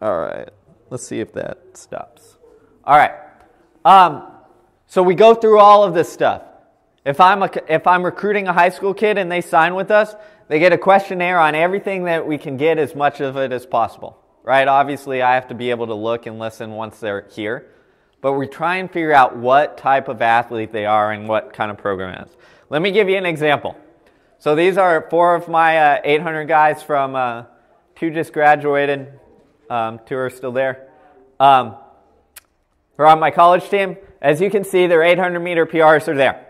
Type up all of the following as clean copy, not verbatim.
All right. Let's see if that stops. All right. So we go through all of this stuff. If I'm recruiting a high school kid and they sign with us, they get a questionnaire on everything that we can get as much of it as possible. Right? Obviously, I have to be able to look and listen once they're here. But we try and figure out what type of athlete they are and what kind of program it is. Let me give you an example. So these are 4 of my 800 guys from 2 just graduated, 2 are still there, who are on my college team. As you can see, their 800-meter PRs are there,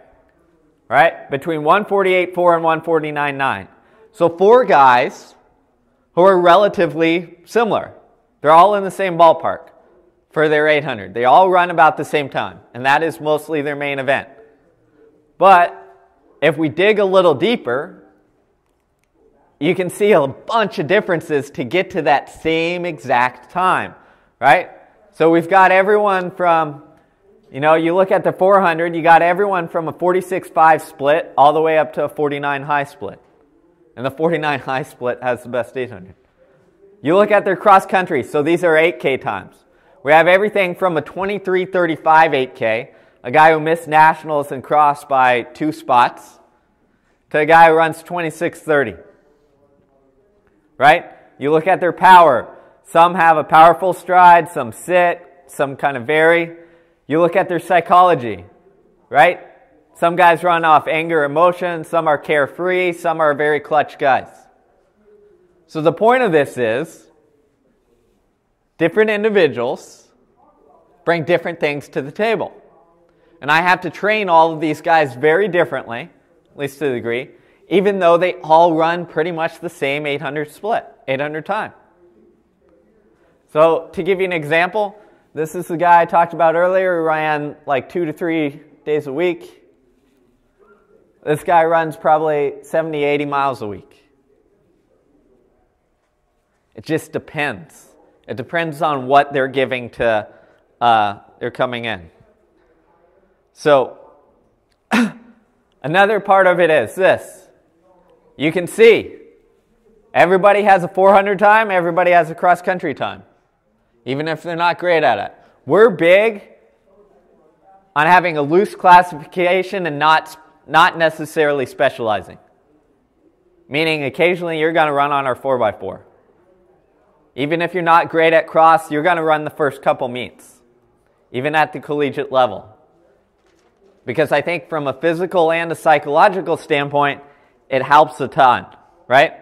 right? Between 148.4 and 149.9. So 4 guys who are relatively similar. They're all in the same ballpark for their 800. They all run about the same time, and that is mostly their main event. But if we dig a little deeper, you can see a bunch of differences to get to that same exact time, right? So we've got everyone from, you look at the 400, you got everyone from a 46.5 split all the way up to a 49 high split. And the 49 high split has the best 800. You look at their cross country, so these are 8K times. We have everything from a 23.35 8K, a guy who missed nationals and crossed by 2 spots, to a guy who runs 26.30. Right? You look at their power. Some have a powerful stride, some sit, some kind of vary. You look at their psychology. Right? Some guys run off anger, emotion, some are carefree, some are very clutch guys. So the point of this is, different individuals bring different things to the table. And I have to train all of these guys very differently, at least to a degree, even though they all run pretty much the same 800 split, 800 time. So to give you an example, this is the guy I talked about earlier who ran like 2 to 3 days a week. This guy runs probably 70, 80 miles a week. It just depends. It depends on what they're giving to, they're coming in. So, another part of it is this. You can see, everybody has a 400 time, everybody has a cross-country time, even if they're not great at it. We're big on having a loose classification and not necessarily specializing. Meaning, occasionally you're going to run on our 4x4. Even if you're not great at cross, you're going to run the first couple meets, even at the collegiate level. Because I think from a physical and a psychological standpoint, it helps a ton, right?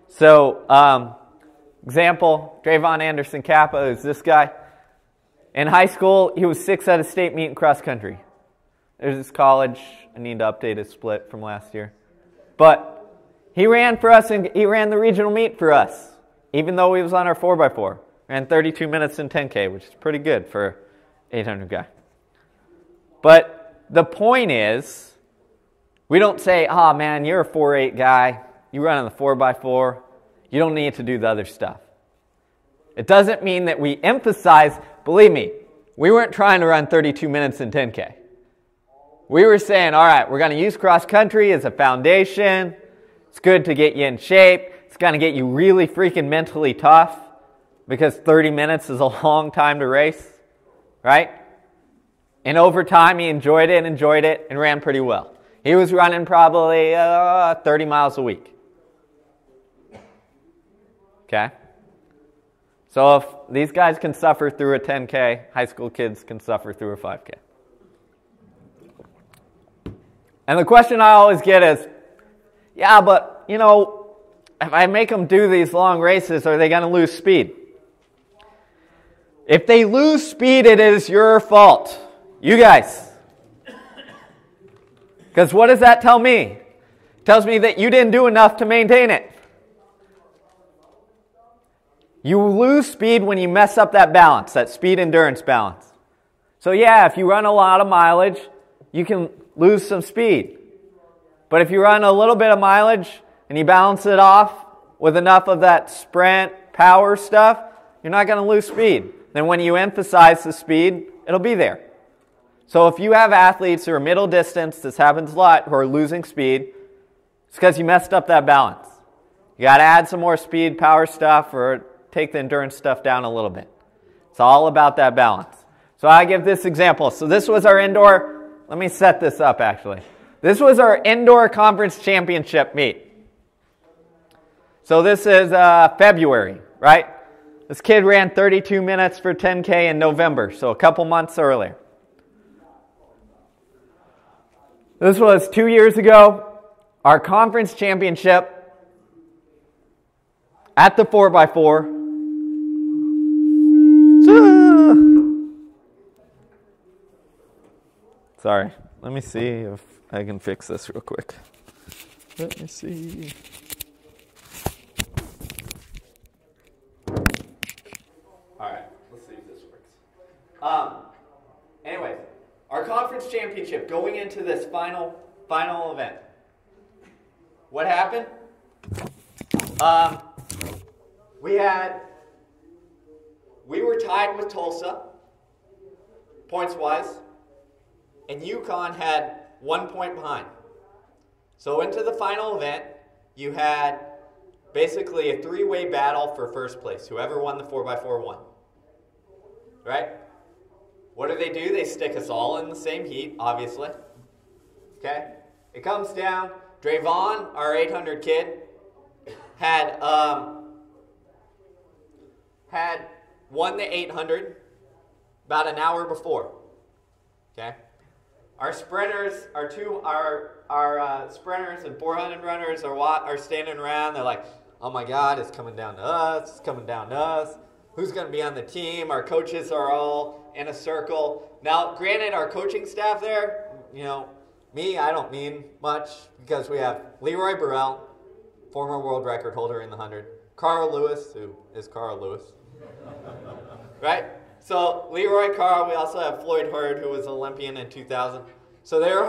So, example, Drayvon Anderson Kappa is this guy. In high school, he was 6th at a state meet in cross country. There's his college. I need to update his split from last year. But he ran for us, and he ran the regional meet for us. Even though he was on our 4x4, ran 32 minutes in 10K, which is pretty good for an 800 guy. But the point is, we don't say, oh man, you're a 4.8 guy, you run on the 4x4, you don't need to do the other stuff. It doesn't mean that we emphasize, believe me, we weren't trying to run 32 minutes in 10K. We were saying, all right, we're going to use cross country as a foundation, it's good to get you in shape, it's going to get you really freaking mentally tough because 30 minutes is a long time to race, right? And over time, he enjoyed it and ran pretty well. He was running probably 30 miles a week. Okay? So if these guys can suffer through a 10K, high school kids can suffer through a 5K. And the question I always get is, yeah, but, if I make them do these long races, are they going to lose speed? If they lose speed, it is your fault. You guys. Because what does that tell me? It tells me that you didn't do enough to maintain it. You lose speed when you mess up that balance, that speed-endurance balance. So yeah, if you run a lot of mileage, you can lose some speed. But if you run a little bit of mileage and you balance it off with enough of that sprint power stuff, you're not going to lose speed. Then when you emphasize the speed, it'll be there. So if you have athletes who are middle distance, this happens a lot, who are losing speed, it's because you messed up that balance. You got to add some more speed, power stuff, or take the endurance stuff down a little bit. It's all about that balance. So I give this example. So this was our indoor, let me set this up actually. This was our indoor conference championship meet. So this is February, right? This kid ran 32 minutes for 10K in November, so a couple months earlier. This was 2 years ago, our conference championship at the 4x4. Sorry, let me see if I can fix this real quick. Let me see. All right, let's see if this works. Anyways, our conference championship going into this final event. What happened? We were tied with Tulsa, points-wise, and UConn had 1 point behind. So into the final event, you had basically a three-way battle for first place. Whoever won the 4x4 won. Right? What do? They stick us all in the same heat, obviously. Okay? It comes down. Drayvon, our 800 kid, had won the 800 about an hour before. Okay? Our sprinters, our sprinters and 400 runners are standing around. They're like, oh my God, it's coming down to us. It's coming down to us. Who's going to be on the team? Our coaches are all in a circle. Now, granted, our coaching staff there, me, I don't mean much because we have Leroy Burrell, former world record holder in the 100. Carl Lewis, who is Carl Lewis. Right? So Leroy, Carl, we also have Floyd Hurd, who was Olympian in 2000. So they're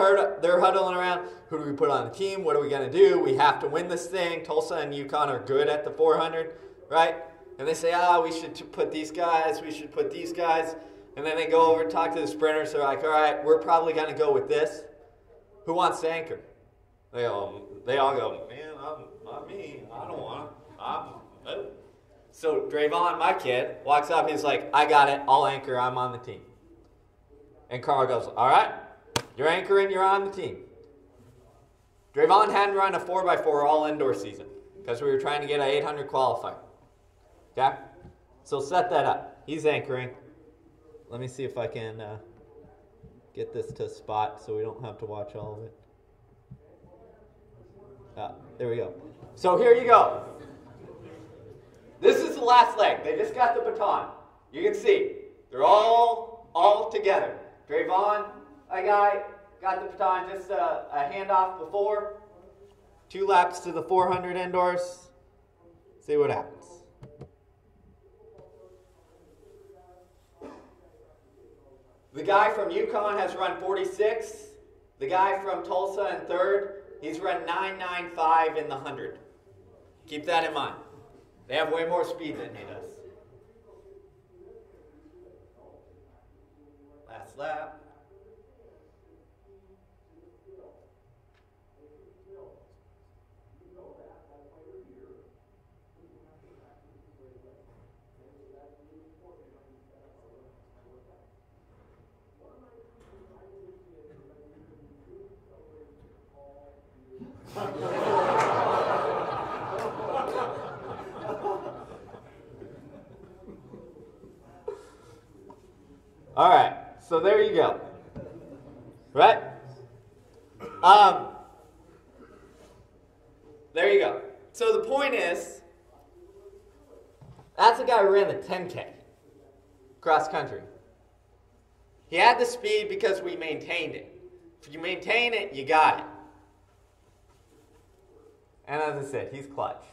huddling around. Who do we put on the team? What are we going to do? We have to win this thing. Tulsa and UConn are good at the 400, right? And they say, we should put these guys. We should put these guys. And then they go over and talk to the sprinters. They're like, all right, we're probably going to go with this. Who wants to anchor? They all go, man, not me. I don't want to. So Drayvon, my kid, walks up. He's like, I got it. I'll anchor. I'm on the team. And Carl goes, all right, you're anchoring. You're on the team. Drayvon hadn't run a 4x4 all indoor season because we were trying to get an 800 qualifier. Okay? So set that up. He's anchoring. Let me see if I can get this to a spot so we don't have to watch all of it. There we go. So here you go. This is the last leg. They just got the baton. You can see. They're all together. Drayvon, a guy, got the baton, just a handoff before. 2 laps to the 400 indoors. See what happens. The guy from UConn has run 46. The guy from Tulsa in third, he's run 9.95 in the 100. Keep that in mind. They have way more speed than he does. Last lap. All right, so there you go. Right? There you go. So the point is, that's the guy who ran the 10K cross country. He had the speed because we maintained it. If you maintain it, you got it. And as I said, he's clutch.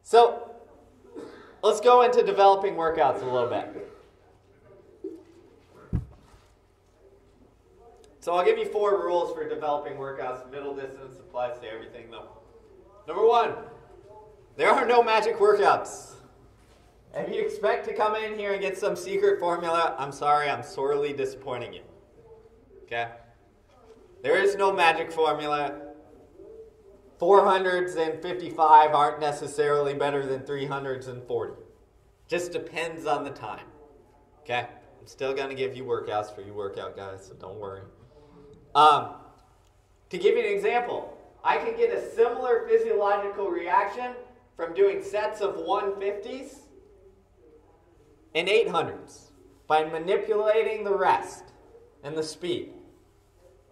So let's go into developing workouts a little bit. So I'll give you 4 rules for developing workouts. Middle distance applies to everything though. Number 1, there are no magic workouts. If you expect to come in here and get some secret formula, I'm sorry, I'm sorely disappointing you. Okay? There is no magic formula. 455 aren't necessarily better than 340. Just depends on the time. Okay? I'm still going to give you workouts for you workout guys, so don't worry. To give you an example, I can get a similar physiological reaction from doing sets of 150s and 800s by manipulating the rest and the speed.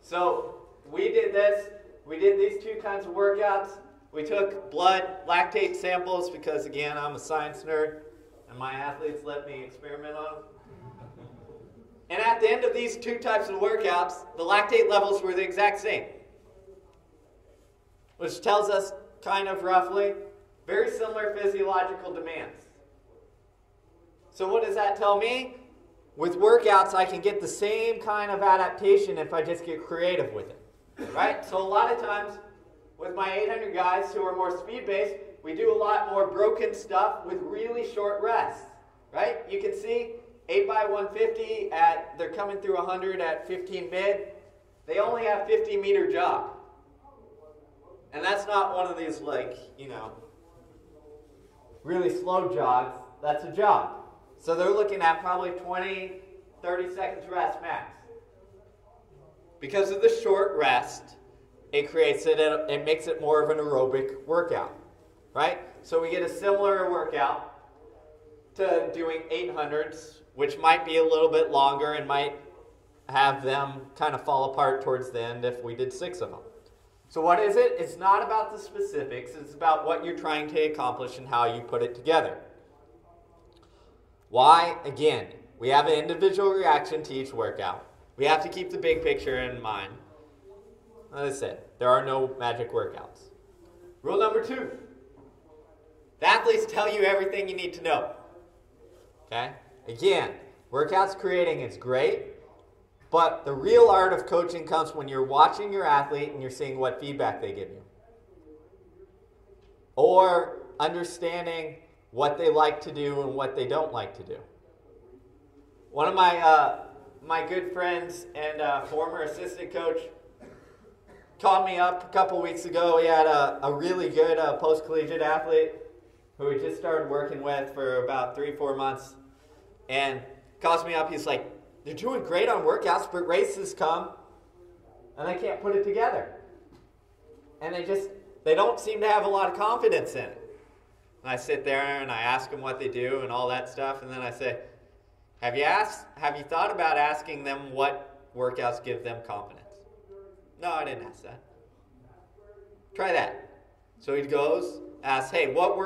So we did this. We did these two kinds of workouts. We took blood lactate samples because, again, I'm a science nerd and my athletes let me experiment on them. And at the end of these two types of workouts, the lactate levels were the exact same, which tells us kind of roughly very similar physiological demands. So what does that tell me? With workouts, I can get the same kind of adaptation if I just get creative with it, right? So a lot of times with my 800 guys who are more speed-based, we do a lot more broken stuff with really short rests, right? You can see 8 by 150 they're coming through 100 at 15 mid. They only have 50-meter jog. And that's not one of these, really slow jogs. That's a jog. So they're looking at probably 20, 30 seconds rest max. Because of the short rest, it makes it more of an aerobic workout, right? So we get a similar workout to doing 800s, which might be a little bit longer and might have them kind of fall apart towards the end if we did 6 of them. So what is it? It's not about the specifics. It's about what you're trying to accomplish and how you put it together. Why? Again, we have an individual reaction to each workout. We have to keep the big picture in mind. As I said, there are no magic workouts. Rule number 2. The athletes tell you everything you need to know. Okay? Again, workouts creating is great, but the real art of coaching comes when you're watching your athlete and you're seeing what feedback they give you. Or understanding what they like to do and what they don't like to do. One of my good friends and former assistant coach called me up a couple weeks ago. He had a really good post-collegiate athlete who he just started working with for about 3-4 months. And calls me up, he's like, "They're doing great on workouts, but races come and they can't put it together. And they don't seem to have a lot of confidence in it." And I sit there and I ask them what they do and all that stuff, and then I say, have you thought about asking them what workouts give them confidence? No, I didn't ask that. Try that. So he goes, asks, hey, what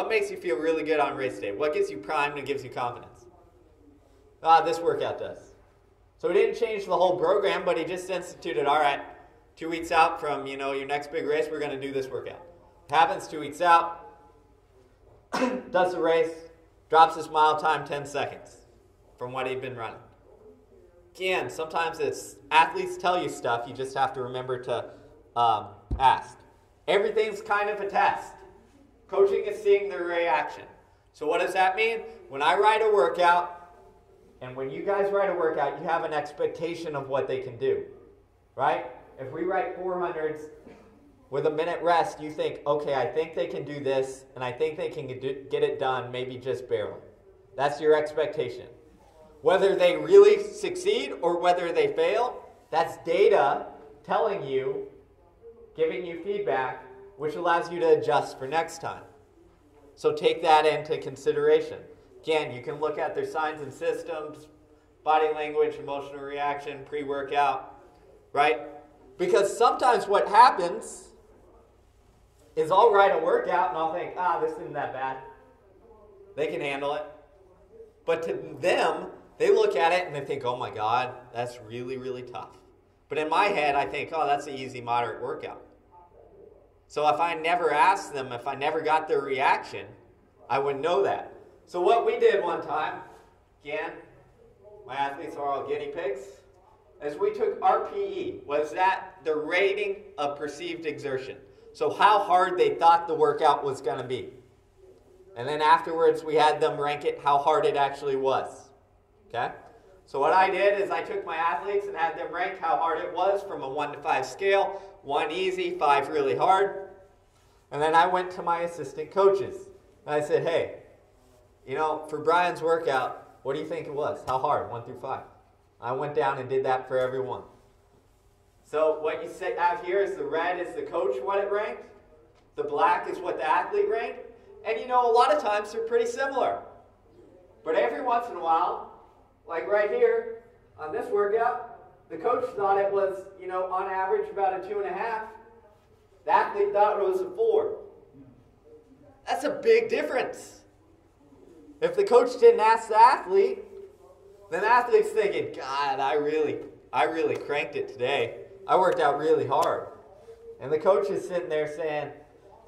makes you feel really good on race day? What gets you primed and gives you confidence? This workout does. So he didn't change the whole program, but he just instituted, all right, 2 weeks out from your next big race, we're going to do this workout. Happens 2 weeks out, does the race, drops his mile time 10 seconds from what he'd been running. Again, sometimes it's athletes tell you stuff, you just have to remember to ask. Everything's kind of a test. Coaching is seeing their reaction. So what does that mean? When I write a workout, and when you guys write a workout, you have an expectation of what they can do, right? If we write 400s with a minute rest, you think, okay, I think they can do this, and I think they can get it done, maybe just barely. That's your expectation. Whether they really succeed or whether they fail, that's data telling you, giving you feedback, which allows you to adjust for next time. So take that into consideration. Again, you can look at their signs and systems, body language, emotional reaction, pre-workout, right? Because sometimes what happens is I'll write a workout and I'll think, this isn't that bad. They can handle it. But to them, they look at it and they think, oh my God, that's really, really tough. But in my head, I think, that's an easy, moderate workout. So if I never asked them, if I never got their reaction, I wouldn't know that. So what we did one time, again, my athletes are all guinea pigs, is we took RPE. Was that the rating of perceived exertion? So how hard they thought the workout was going to be. And then afterwards, we had them rank it how hard it actually was. Okay? So what I did is I took my athletes and had them rank how hard it was from a 1 to 5 scale. 1 easy, 5 really hard. And then I went to my assistant coaches. And I said, hey, for Brian's workout, what do you think it was? How hard, 1 through 5? I went down and did that for everyone. So what you have here is the red is the coach, what it ranked. The black is what the athlete ranked. And a lot of times they're pretty similar. But every once in a while, like right here on this workout, the coach thought it was, on average about a 2.5. The athlete thought it was a 4. That's a big difference. If the coach didn't ask the athlete, then the athlete's thinking, God, I really cranked it today. I worked out really hard. And the coach is sitting there saying,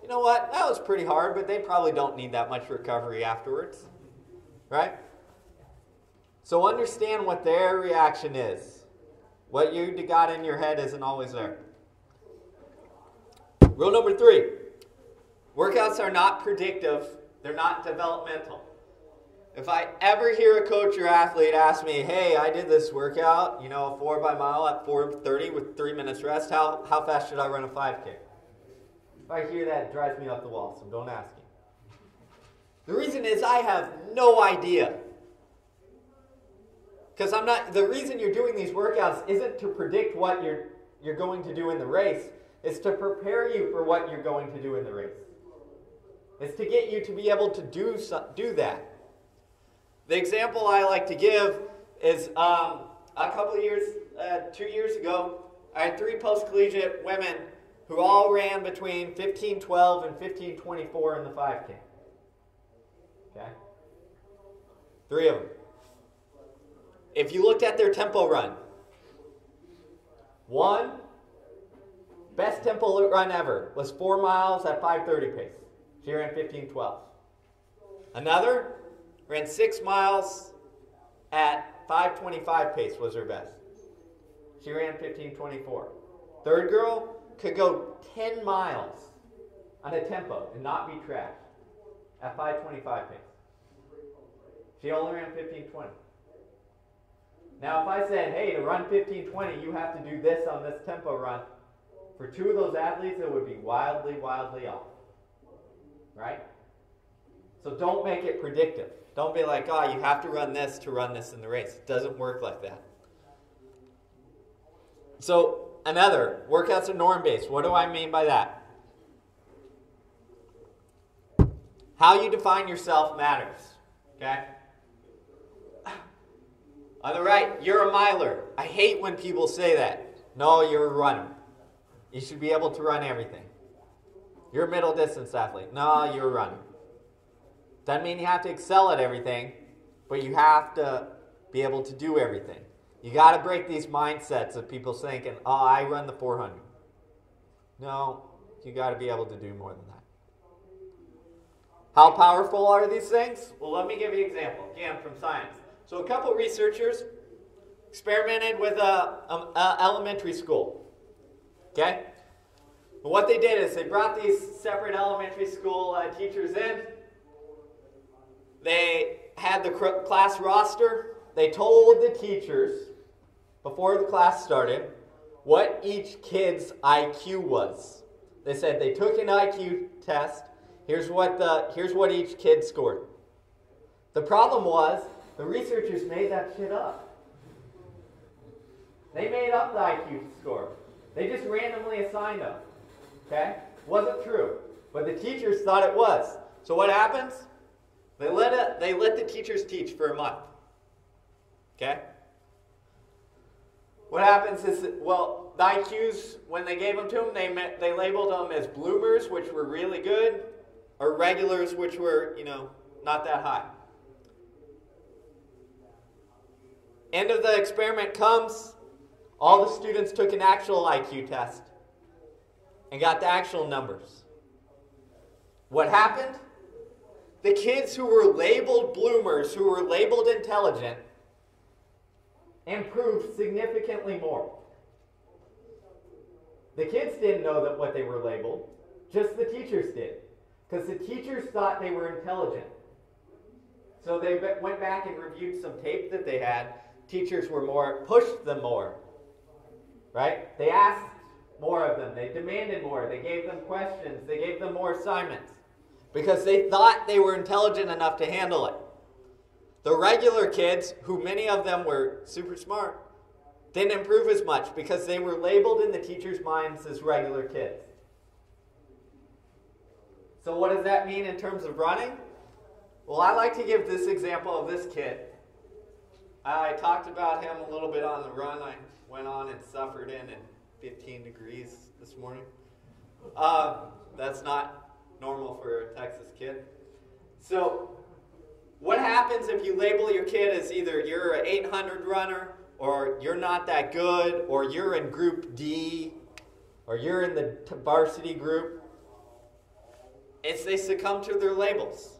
you know what, that was pretty hard, but they probably don't need that much recovery afterwards. Right? So understand what their reaction is. What you got in your head isn't always there. Rule number 3. Workouts are not predictive. They're not developmental. If I ever hear a coach or athlete ask me, hey, I did this workout, a 4 by mile at 4:30 with 3 minutes rest, how fast should I run a 5K? If I hear that, it drives me up the wall, so don't ask me. The reason is I have no idea. Because the reason you're doing these workouts isn't to predict what you're going to do in the race. It's to prepare you for what you're going to do in the race. It's to get you to be able to do that. The example I like to give is a couple of years, 2 years ago, I had 3 post-collegiate women who all ran between 15:12 and 15:24 in the 5K. Okay? 3 of them. If you looked at their tempo run, one, best tempo run ever, was 4 miles at 5:30 pace. She ran 15:12. Another ran 6 miles at 5:25 pace was her best. She ran 15:24. Third girl could go 10 miles on a tempo and not be trashed at 5:25 pace. She only ran 15:20. Now if I said, hey, to run 15:20, you have to do this on this tempo run, for 2 of those athletes, it would be wildly, wildly off. Right? So don't make it predictive. Don't be like, oh, you have to run this to run this in the race. It doesn't work like that. So another, workouts are norm-based. What do I mean by that? How you define yourself matters. Okay? On the right, you're a miler. I hate when people say that. No, you're a runner. You should be able to run everything. You're a middle distance athlete. No, you're a runner. Doesn't mean you have to excel at everything, but you have to be able to do everything. You got to break these mindsets of people thinking, oh, I run the 400. No, you got to be able to do more than that. How powerful are these things? Well, let me give you an example, again, from science. So a couple researchers experimented with an elementary school. Okay? And what they did is they brought these separate elementary school teachers in. They had the class roster. They told the teachers, before the class started, what each kid's IQ was. They said they took an IQ test. Here's what each kid scored. The problem was, the researchers made that shit up. They made up the IQ score. They just randomly assigned them. Okay? Wasn't true. But the teachers thought it was. So what happens? They let the teachers teach for a month. Okay? What happens is, the IQs, when they gave them to them, they labeled them as bloomers, which were really good, or regulars, which were, not that high. End of the experiment comes, all the students took an actual IQ test and got the actual numbers. What happened? The kids who were labeled bloomers, who were labeled intelligent, improved significantly more. The kids didn't know that what they were labeled, just the teachers did, because the teachers thought they were intelligent. So they went back and reviewed some tape that they had. teachers were pushed them more, right? They asked more of them. They demanded more. They gave them questions. They gave them more assignments because they thought they were intelligent enough to handle it. The regular kids, who many of them were super smart, didn't improve as much because they were labeled in the teachers' minds as regular kids. So what does that mean in terms of running? Well, I like to give this example of this kid. I talked about him a little bit on the run I went on and suffered in 15 degrees this morning. That's not normal for a Texas kid. So what happens if you label your kid as either you're an 800 runner, or you're not that good, or you're in group D, or you're in the varsity group? It's they succumb to their labels,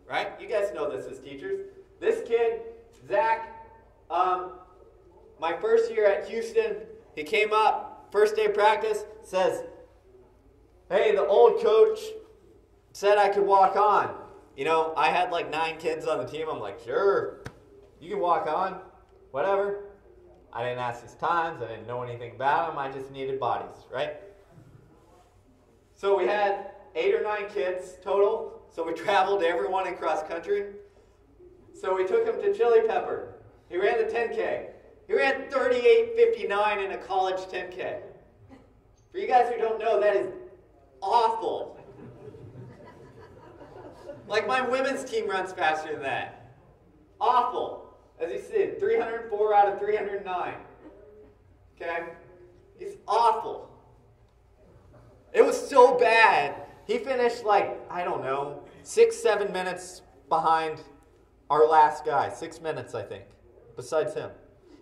right? You guys know this as teachers. This kid, Zach, my first year at Houston, he came up, first day of practice, says, hey, the old coach said I could walk on. You know, I had like 9 kids on the team. I'm like, sure, you can walk on, whatever. I didn't ask his times. I didn't know anything about him. I just needed bodies, right? So we had 8 or 9 kids total. So we traveled everyone in cross country. So we took him to Chili Pepper. He ran the 10K. He ran 38:59 in a college 10K. For you guys who don't know, that is awful. Like my women's team runs faster than that. Awful. As you see, 304 out of 309. Okay? It's awful. It was so bad. He finished like, I don't know, 6-7 minutes behind our last guy. 6 minutes, I think, besides him.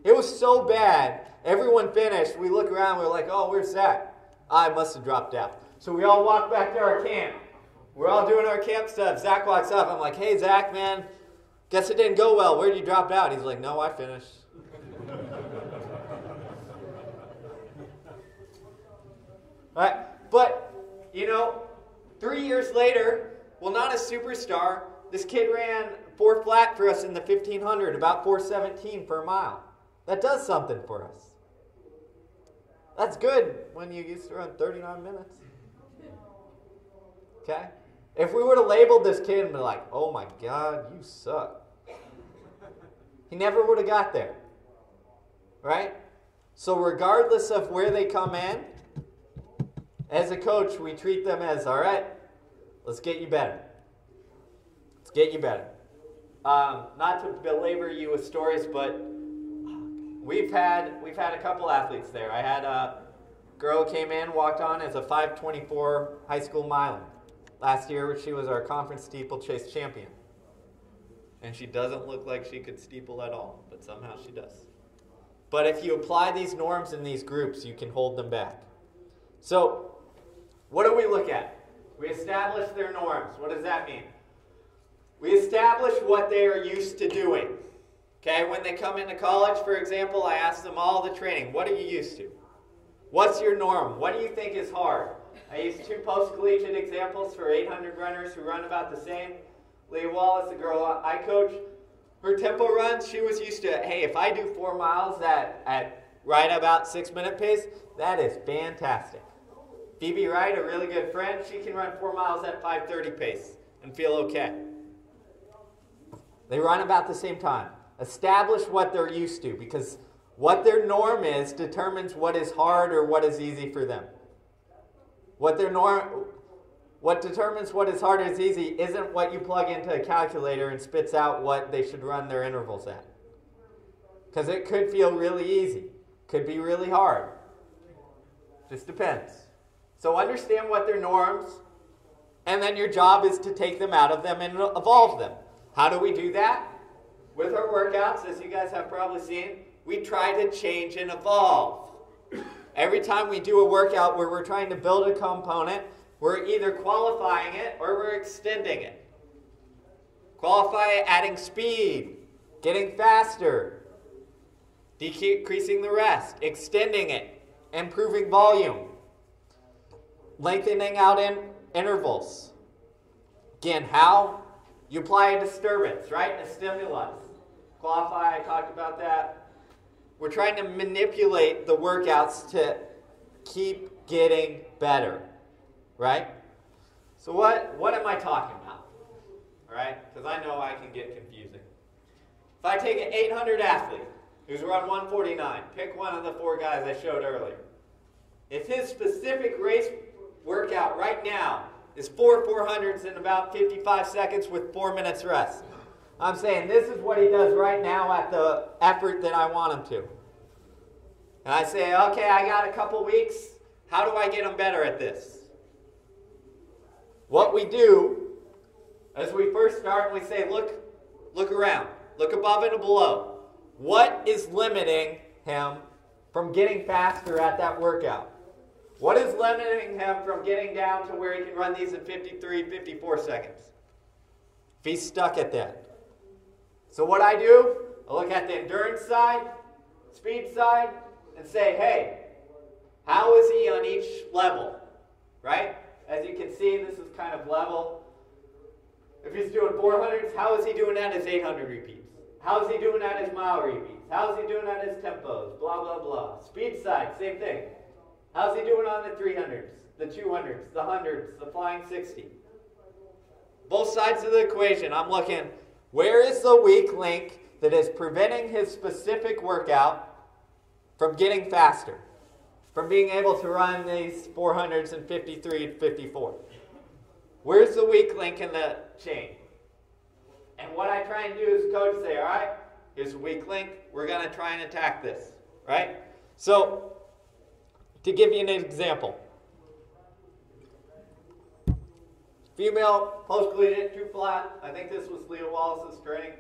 It was so bad. Everyone finished. We look around. We're like, oh, where's Zach? I must have dropped out. So we all walk back to our camp. We're all doing our camp stuff. Zach walks up. I'm like, hey, Zach, man. Guess it didn't go well. Where did you drop out? He's like, no, I finished. All right, but, you know, 3 years later, well, not a superstar. This kid ran 4 flat for us in the 1500, about 4:17 per mile. That does something for us. That's good when you used to run 39 minutes. Okay? If we would have labeled this kid and been like, oh my God, you suck, he never would have got there. Right? So regardless of where they come in, as a coach, we treat them as, all right, let's get you better. Let's get you better. Not to belabor you with stories, but we've had a couple athletes there. I had a girl who came in, walked on as a 5:24 high school miler. Last year, she was our conference steeplechase champion. And she doesn't look like she could steeple at all, but somehow she does. But if you apply these norms in these groups, you can hold them back. So, what do we look at? We establish their norms. What does that mean? We establish what they are used to doing. Okay, when they come into college, for example, I ask them all the training. What are you used to? What's your norm? What do you think is hard? I use 2 post-collegiate examples for 800 runners who run about the same. Leah Wallace, the girl I coach, her tempo runs, she was used to, hey, if I do 4 miles at right about 6-minute pace, that is fantastic. Phoebe Wright, a really good friend, she can run 4 miles at 5:30 pace and feel okay. They run about the same time. Establish what they're used to, because what their norm is determines what is hard or what is easy for them. What determines what is hard or is easy isn't what you plug into a calculator and spits out what they should run their intervals at. Because it could feel really easy. Could be really hard. Just depends. So understand what their norms, and then your job is to take them out of them and evolve them. How do we do that? With our workouts, as you guys have probably seen, we try to change and evolve. Every time we do a workout where we're trying to build a component, we're either qualifying it or we're extending it. Qualify it, adding speed, getting faster, decreasing the rest, extending it, improving volume, lengthening out in intervals. Again, how? You apply a disturbance, right? A stimulus. Qualify, I talked about that. we're trying to manipulate the workouts to keep getting better, right? So what am I talking about? All right, because I know I can get confusing. If I take an 800 athlete who's run 149, pick one of the 4 guys I showed earlier. If his specific race workout right now is 4 400s in about 55 seconds with 4 minutes rest, I'm saying this is what he does right now at the effort that I want him to. And I say, okay, I got a couple weeks. How do I get him better at this? What we do is we first start and we say, look around. Look above and below. What is limiting him from getting faster at that workout? What is limiting him from getting down to where he can run these in 53, 54 seconds? If he's stuck at that. So what I do, I look at the endurance side, speed side, and say, hey, how is he on each level? Right? As you can see, this is kind of level. If he's doing 400s, how is he doing at his 800 repeats? How is he doing at his mile repeats? How is he doing at his tempos? Blah, blah, blah. Speed side, same thing. How's he doing on the 300s, the 200s, the 100s, the flying 60? Both sides of the equation, I'm looking, where is the weak link that is preventing his specific workout from getting faster, from being able to run these 400s in 53 and 54? Where's the weak link in the chain? And what I try and do is coach say, all right, here's a weak link. We're going to try and attack this, right? So, to give you an example, female post-collegiate true flat. I think this was Leah Wallace's training.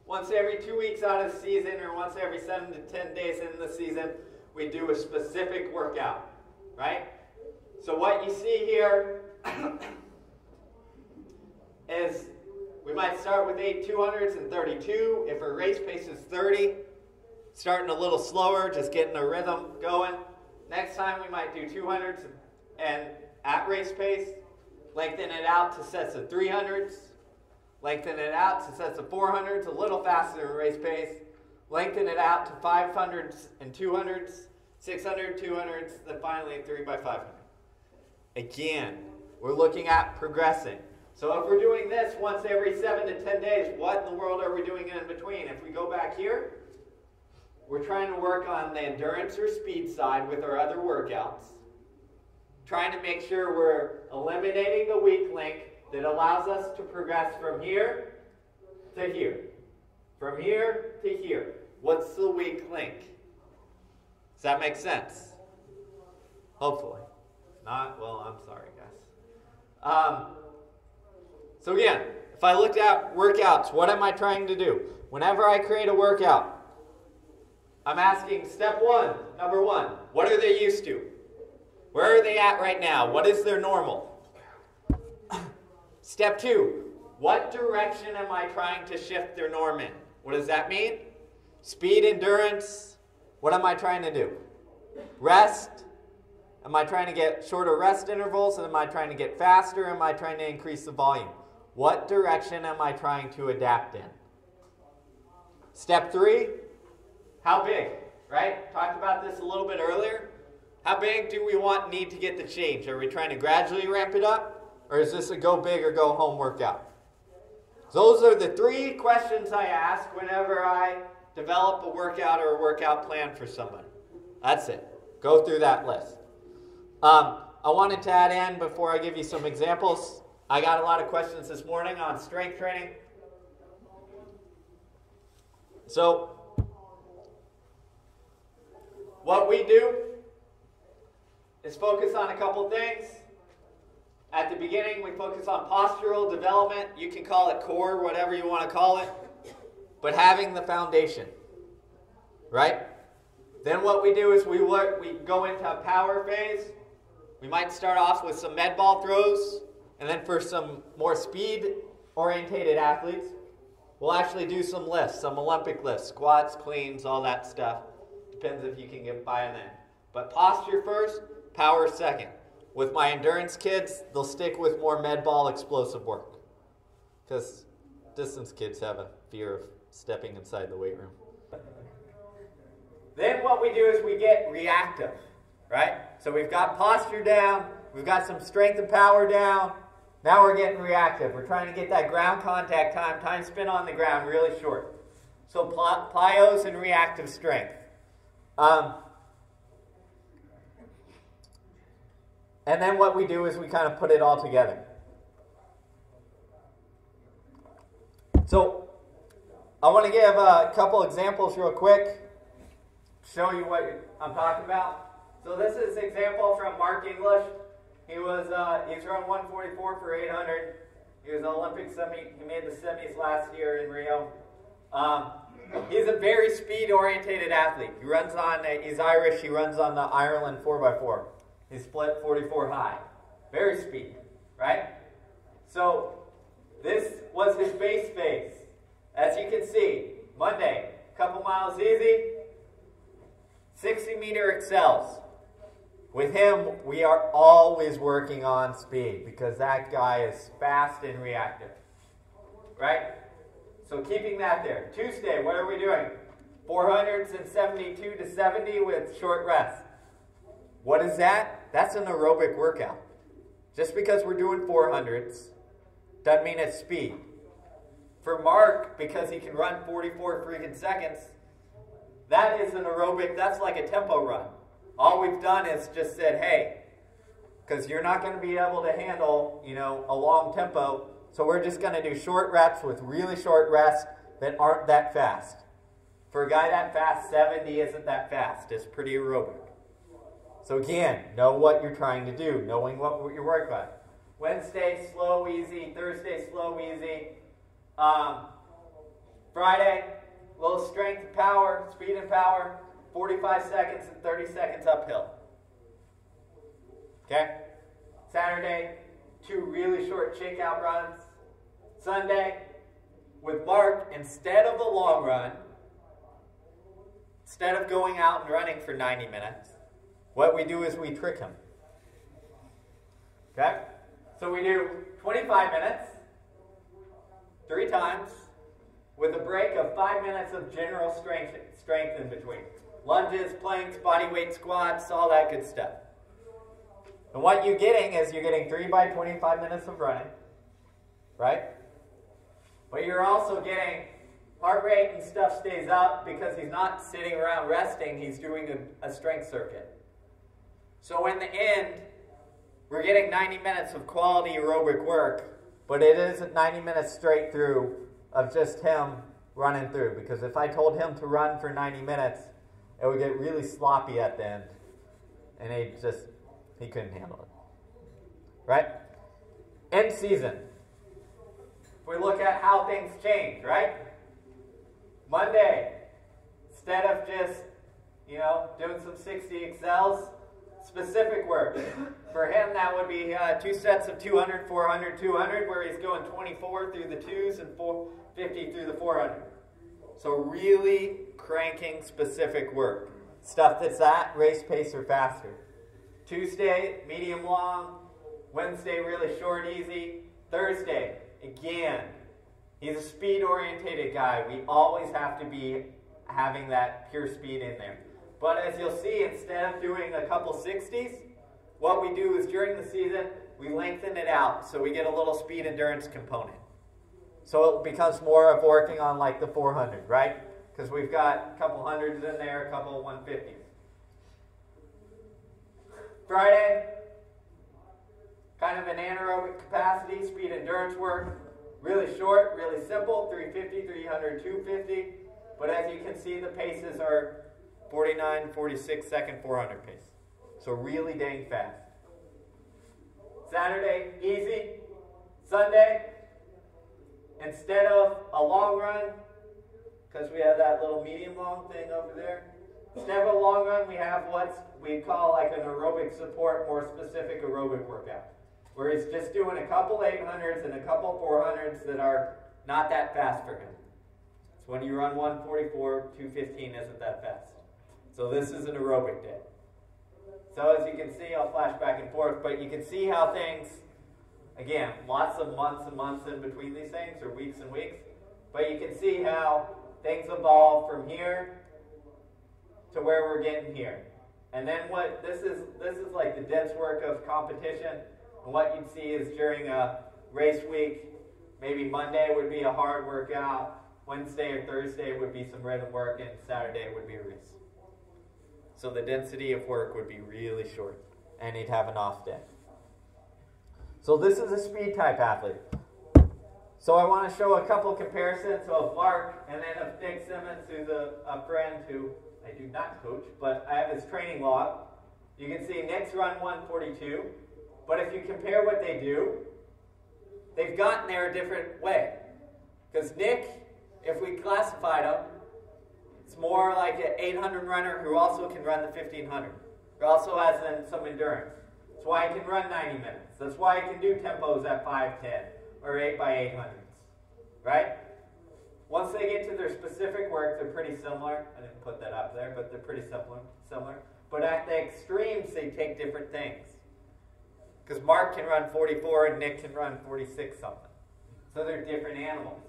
Once every 2 weeks out of the season, or once every 7 to 10 days in the season, we do a specific workout, right? So what you see here is we might start with 8 200s and 32. If her race pace is 30, starting a little slower, just getting a rhythm going. Next time we might do 200s and at race pace, lengthen it out to sets of 300s, lengthen it out to sets of 400s, a little faster than race pace, lengthen it out to 500s and 200s, 600, 200s, then finally 3x500. Again, we're looking at progressing. So if we're doing this once every 7 to 10 days, what in the world are we doing in between? If we go back here, we're trying to work on the endurance or speed side with our other workouts. Trying to make sure we're eliminating the weak link that allows us to progress from here to here. From here to here. What's the weak link? Does that make sense? Hopefully. If not, well, I'm sorry, guys. So again, if I looked at workouts, what am I trying to do? Whenever I create a workout, I'm asking step 1, number 1, what are they used to? Where are they at right now? What is their normal? Step 2, what direction am I trying to shift their norm in? What does that mean? Speed, endurance. What am I trying to do? Rest. Am I trying to get shorter rest intervals? Am I trying to get faster? Am I trying to increase the volume? What direction am I trying to adapt in? Step 3, how big? Right? Talked about this a little bit earlier. How big do we need to get the change? Are we trying to gradually ramp it up? Or is this a go big or go home workout? Those are the 3 questions I ask whenever I develop a workout or a workout plan for somebody. That's it. Go through that list. I wanted to add in, before I give you some examples, I got a lot of questions this morning on strength training. So, what we do is focus on a couple things. At the beginning, we focus on postural development. You can call it core, whatever you want to call it. But having the foundation, right? Then what we do is we go into a power phase. We might start off with some med ball throws. And then for some more speed-orientated athletes, we'll actually do some lifts, some Olympic lifts, squats, cleans, all that stuff. Depends if you can get by on that. But posture first, power second. With my endurance kids, they'll stick with more med ball explosive work. Because distance kids have a fear of stepping inside the weight room. Then what we do is we get reactive, right? So we've got posture down, we've got some strength and power down. Now we're getting reactive. We're trying to get that ground contact time spent on the ground really short. So plyos and reactive strength. And then what we do is we kind of put it all together. So I want to give a couple examples real quick, show you what I'm talking about. So this is an example from Mark English. He's run 144 for 800. He was an Olympic semi. He made the semis last year in Rio. He's a very speed-oriented athlete. He runs on. He's Irish. He runs on the Ireland 4x4. He's split 44 high. Very speedy, right? So this was his base phase. As you can see, Monday, couple miles easy, 60-meter excels. With him, we are always working on speed because that guy is fast and reactive, right? So keeping that there. Tuesday, what are we doing? 400s and 72 to 70 with short rest. What is that? That's an aerobic workout. Just because we're doing 400s doesn't mean it's speed. For Mark, because he can run 44 freaking seconds, that is an aerobic, that's like a tempo run. All we've done is just said, hey, because you're not going to be able to handle, a long tempo, so we're just going to do short reps with really short rests that aren't that fast. For a guy that fast, 70 isn't that fast. It's pretty aerobic. So again, know what you're trying to do, knowing what you're working on. Wednesday, slow, easy. Thursday, slow, easy. Friday, a little strength and power, speed and power, 45 seconds and 30 seconds uphill. Okay? Saturday, 2 really short shakeout runs. Sunday, with Mark, instead of the long run, instead of going out and running for 90 minutes, what we do is we trick him. Okay? So we do 25 minutes, 3 times, with a break of 5 minutes of general strength in between. Lunges, planks, body weight squats, all that good stuff. And what you're getting is you're getting 3 by 25 minutes of running, right? But you're also getting heart rate and stuff stays up because he's not sitting around resting, he's doing a strength circuit. So in the end, we're getting 90 minutes of quality aerobic work, but it isn't 90 minutes straight through of just him running through. Because if I told him to run for 90 minutes, it would get really sloppy at the end. And he couldn't handle it. Right? End season. We look at how things change, right? Monday, instead of just, doing some 60 excels, specific work. For him, that would be 2 sets of 200, 400, 200, where he's going 24 through the 2s and 50 through the 400. So really cranking specific work. Stuff that's at race pace or faster. Tuesday, medium long. Wednesday, really short, easy. Thursday, again, he's a speed-orientated guy. We always have to be having that pure speed in there. But as you'll see, instead of doing a couple 60s, what we do is during the season, we lengthen it out so we get a little speed endurance component. So it becomes more of working on like the 400, right? Because we've got a couple hundreds in there, a couple 150s. Friday, kind of an anaerobic capacity, speed endurance work. Really short, really simple, 350, 300, 250. But as you can see, the paces are 49, 46 second 400 pace. So really dang fast. Saturday, easy. Sunday, instead of a long run, because we have that little medium long thing over there, instead of a long run, we have what we call like an aerobic support, more specific aerobic workout, where he's just doing a couple 800s and a couple 400s that are not that fast for him. So when you run 144, 215 isn't that fast. So this is an aerobic day. So as you can see, I'll flash back and forth, but you can see how things, again, lots of months and months in between these things, or weeks and weeks, but you can see how things evolve from here to where we're getting here. And then what this is like the dense work of competition. And what you'd see is during a race week, maybe Monday would be a hard workout, Wednesday or Thursday would be some rhythm work, and Saturday would be a race. So the density of work would be really short, and he'd have an off day. So this is a speed type athlete. So I want to show a couple comparisons of Mark and then of Nick Simmons, who's a friend who I do not coach, but I have his training log. You can see Nick's run 142, but if you compare what they do, they've gotten there a different way. Because Nick, if we classified him, it's more like an 800 runner who also can run the 1500, who also has some endurance. That's why he can run 90 minutes. That's why he can do tempos at 5:10 or 8x800s, right? Once they get to their specific work, they're pretty similar. I didn't put that up there, but they're pretty similar. But at the extremes, they take different things. Because Mark can run 44 and Nick can run 46 something. So they're different animals.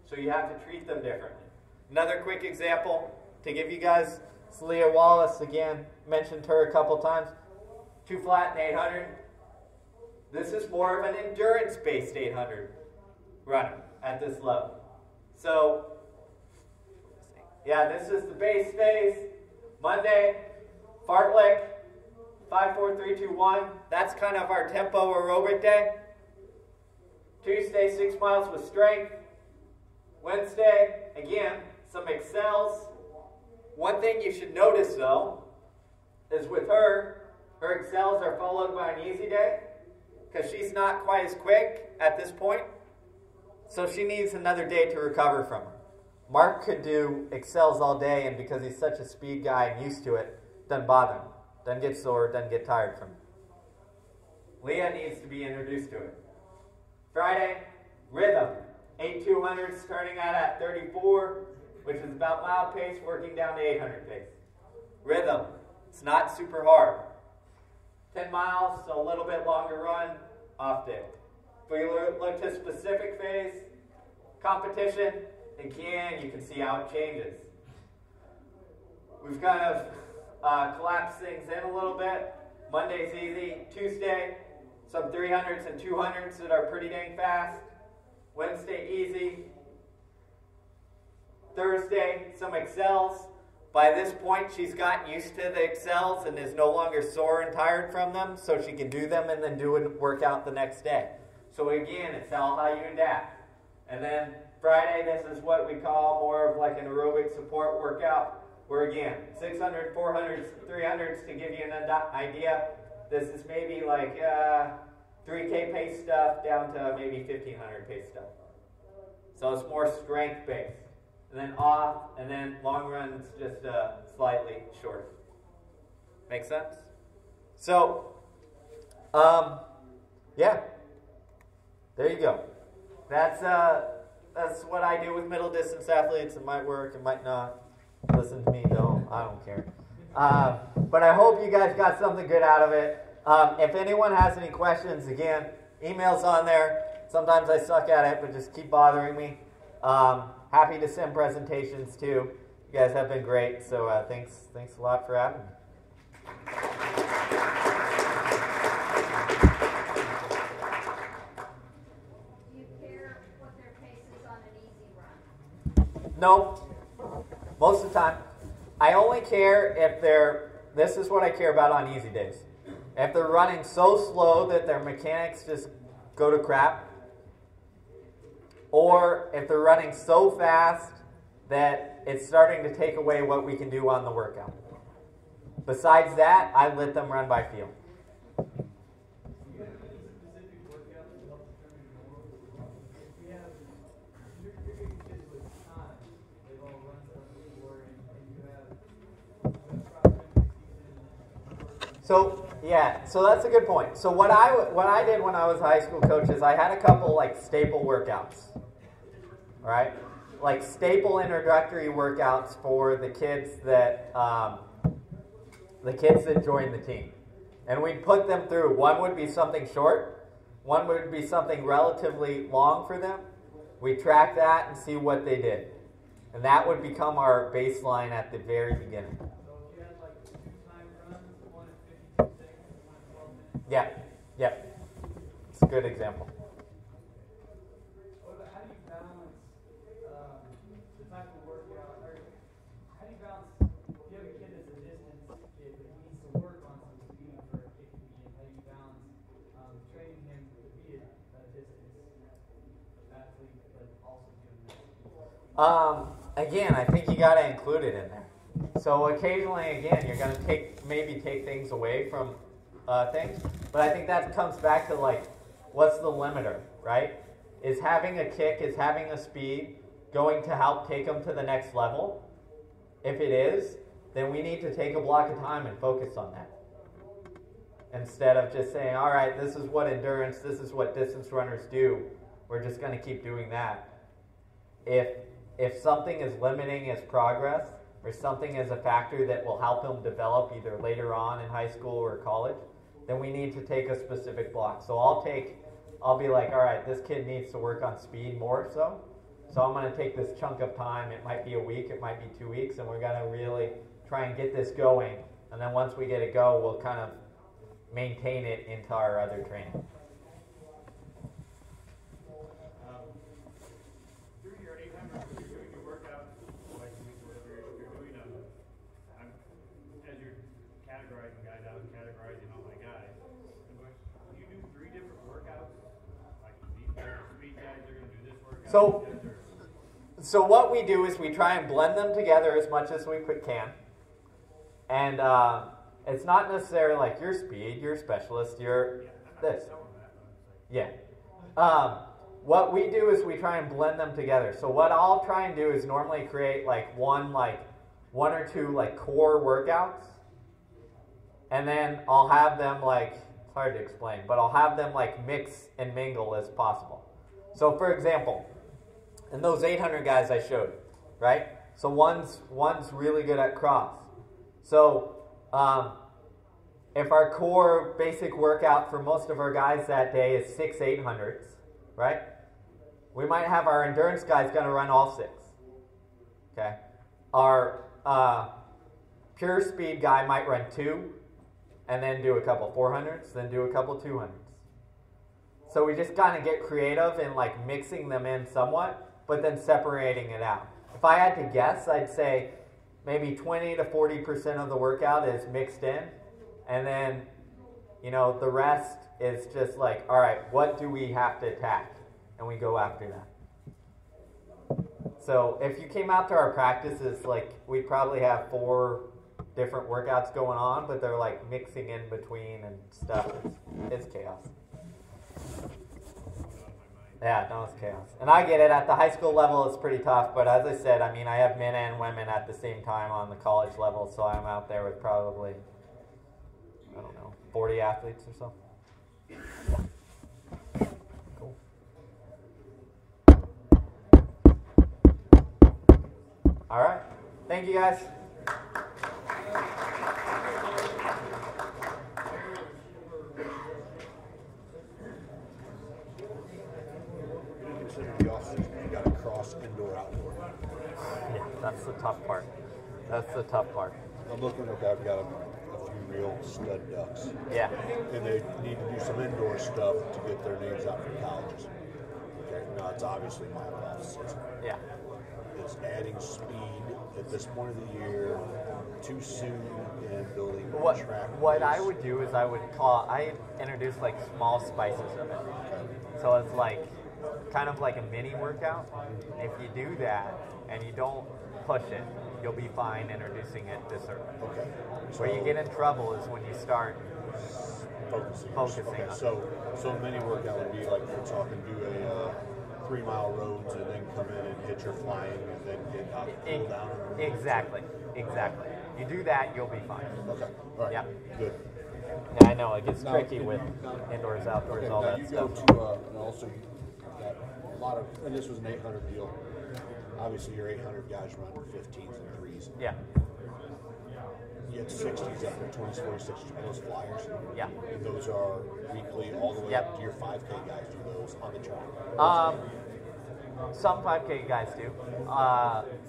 So you have to treat them differently. Another quick example to give you guys, it's Leah Wallace again, mentioned her a couple times. 2 flat and 800. This is more of an endurance-based 800 runner at this level. So, yeah, this is the base phase. Monday, fartlek, 5, 4, 3, 2, 1. That's kind of our tempo aerobic day. Tuesday, 6 miles with strength. Wednesday, again, some excels. One thing you should notice, though, is with her excels are followed by an easy day because she's not quite as quick at this point. So she needs another day to recover from her. Mark could do excels all day, and because he's such a speed guy and used to it, doesn't bother him. Doesn't get sore, doesn't get tired from it. Leah needs to be introduced to it. Friday, rhythm. 8 200s starting out at 34, which is about mile pace, working down to 800 pace. Rhythm. It's not super hard. 10 miles, so a little bit longer run, off day. If we look to specific phase, competition, again, you can see how it changes. We've kind of collapsed things in a little bit. Monday's easy. Tuesday, some 300s and 200s that are pretty dang fast. Wednesday, easy. Thursday, some excels. By this point, she's gotten used to the excels and is no longer sore and tired from them, so she can do them and then do a workout the next day. So again, it's all how you adapt. And then Friday, this is what we call more of like an aerobic support workout, where again, 600, 400s, 300s to give you an idea. This is maybe like 3K pace stuff down to maybe 1500 pace stuff. So it's more strength based. And then off, and then long runs just slightly shorter. Make sense? So, yeah, there you go. That's what I do with middle distance athletes. It might work, it might not. Listen to me, though. I don't care. But I hope you guys got something good out of it. If anyone has any questions, again, email's on there. Sometimes I suck at it, but just keep bothering me. Happy to send presentations too. You guys have been great, so thanks a lot for having me. Do you care what their pace is on an easy run? No, most of the time. I only care if this is what I care about on easy days. If they're running so slow that their mechanics just go to crap, or if they're running so fast that it's starting to take away what we can do on the workout. Besides that, I let them run by feel. So that's a good point. So what I did when I was a high school coach is I had a couple like staple workouts, right? Like staple introductory workouts for the kids that joined the team, and we'd put them through. One would be something short, one would be something relatively long for them. We track that and see what they did, and that would become our baseline at the very beginning. So if Yeah, yeah. It's a good example. How do you balance the type of workout, or how do you balance, if you have a kid that's a distance kid, but he needs to work on some speed for a kick to be in, how do you balance training him to be a distance athlete, but also doing that? Again, I think you got to include it in there. So occasionally, again, you're going to maybe take things away from things, but I think that comes back to like, what's the limiter, right? Is having a kick, is having a speed going to help take them to the next level? If it is, then we need to take a block of time and focus on that. Instead of just saying, all right, this is what endurance, this is what distance runners do, we're just going to keep doing that. If something is limiting his progress, or something is a factor that will help him develop either later on in high school or college, then we need to take a specific block. So I'll be like, all right, this kid needs to work on speed more so. So I'm going to take this chunk of time. It might be a week, it might be 2 weeks, and we're going to really try and get this going. And then once we get it go, we'll kind of maintain it into our other training. Through your 800, when you're doing your workout, like whatever you're doing, as you're categorizing guys out, categorizing all my guys, you do 3 different workouts? Like these speed guys are going to do this workout? So what we do is we try and blend them together as much as we can. And it's not necessarily like your speed, your specialist, your this. Yeah. What we do is we try and blend them together. So what I'll try and do is normally create like one or two like core workouts. And then I'll have them like, it's hard to explain, but I'll have them like mix and mingle as possible. So for example, in those 800 guys I showed, right? So one's really good at cross. So if our core basic workout for most of our guys that day is 6 800s, right? We might have our endurance guys going to run all 6. Okay? Our pure speed guy might run 2, and then do a couple 400s, then do a couple 200s. So we just kind of get creative in like mixing them in somewhat, but then separating it out. If I had to guess, I'd say maybe 20 to 40% of the workout is mixed in, and then, the rest is just like, all right, what do we have to attack? And we go after that. So if you came out to our practices, like we'd probably have 4 different workouts going on, but they're like mixing in between and stuff. It's chaos. Yeah, no, it's chaos. And I get it. At the high school level, it's pretty tough. But as I said, I mean, I have men and women at the same time on the college level, so I'm out there with probably, 40 athletes or so. Cool. All right. Thank you, guys. Consider the offseason. You got to cross indoor, outdoor. Yeah, that's the tough part. I'm looking. Okay, I've got a few real stud ducks. Yeah. And they need to do some indoor stuff to get their names out for colleges. Okay, now it's obviously my offseason. Yeah. It's adding speed at this point of the year too soon and building track. What I would do is I introduce like small spices of it. Okay. So it's like kind of like a mini workout. If you do that and you don't push it, you'll be fine introducing it this early. Okay. So Where you get in trouble is when you start focusing okay. on it. So a mini workout would be like we're talking, do a 3-mile roads and then come in and hit your flying and then get up and cool down. Exactly. You do that, you'll be fine. Okay. All right. Yep. Good. Yeah, I know it gets tricky with indoors, outdoors, all now that you stuff. go to, and also you've got a lot of, and this was an 800 deal. Obviously, your 800 guys run 15s and 3s. Yeah. You had 60s up there, 20s, 40s, 60s, those flyers. Yeah. And those are weekly all the way Yep. up to your 5K guys do those on the track. Some 5K guys do.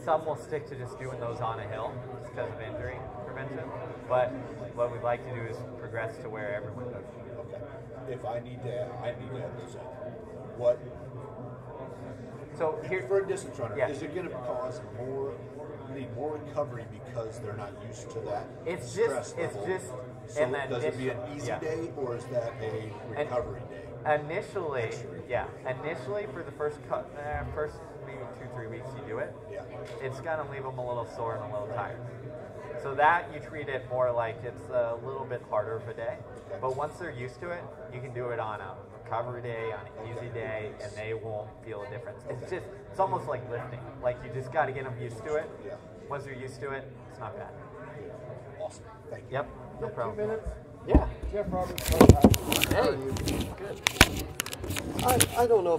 Some will stick to just doing those on a hill just because of injury prevention. But what we'd like to do is progress to where everyone does. Okay. if I need to add those in, what? So here, For a distance runner, yeah. is it going to cause more recovery because they're not used to that? It's stress just, level? So and then does it be an easy yeah. day, or is that a recovery day? Initially, initially for the first maybe 2-3 weeks you do it, Yeah. it's gonna leave them a little sore and a little tired. So that you treat it more like it's a little bit harder of a day. Okay. But once they're used to it, you can do it on a recovery day, on an easy day, and they won't feel a difference. It's almost like lifting. Like you just got to get them used to it. Yeah. Once they're used to it, it's not bad. Awesome. Thank you. Yep, no problem. 2 minutes? Yeah. Jeff Roberts. Hey. I don't know.